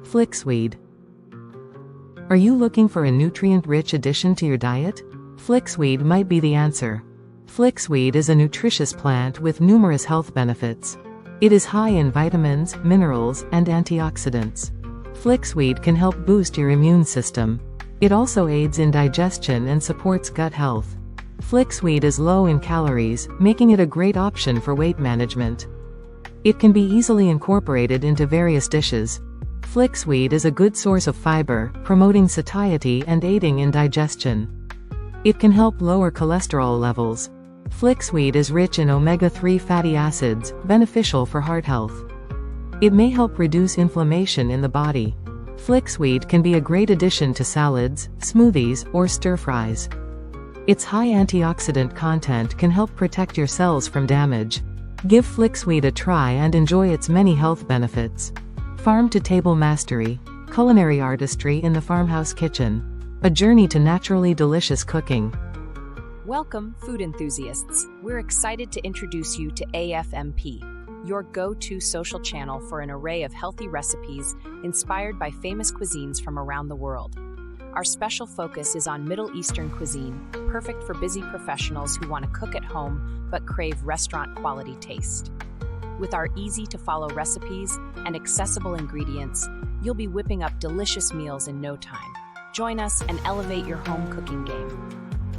Flixweed. Are you looking for a nutrient-rich addition to your diet? Flixweed might be the answer. Flixweed is a nutritious plant with numerous health benefits. It is high in vitamins, minerals, and antioxidants. Flixweed can help boost your immune system. It also aids in digestion and supports gut health. Flixweed is low in calories, making it a great option for weight management. It can be easily incorporated into various dishes. Flixweed is a good source of fiber, promoting satiety and aiding in digestion. It can help lower cholesterol levels. Flixweed is rich in omega-3 fatty acids, beneficial for heart health. It may help reduce inflammation in the body. Flixweed can be a great addition to salads, smoothies, or stir-fries. Its high antioxidant content can help protect your cells from damage. Give Flixweed a try and enjoy its many health benefits. Farm-to-table mastery. Culinary artistry in the farmhouse kitchen. A journey to naturally delicious cooking. Welcome, food enthusiasts. We're excited to introduce you to AFMP, your go-to social channel for an array of healthy recipes inspired by famous cuisines from around the world. Our special focus is on Middle Eastern cuisine, perfect for busy professionals who want to cook at home but crave restaurant-quality taste. With our easy-to-follow recipes and accessible ingredients, you'll be whipping up delicious meals in no time. Join us and elevate your home cooking game.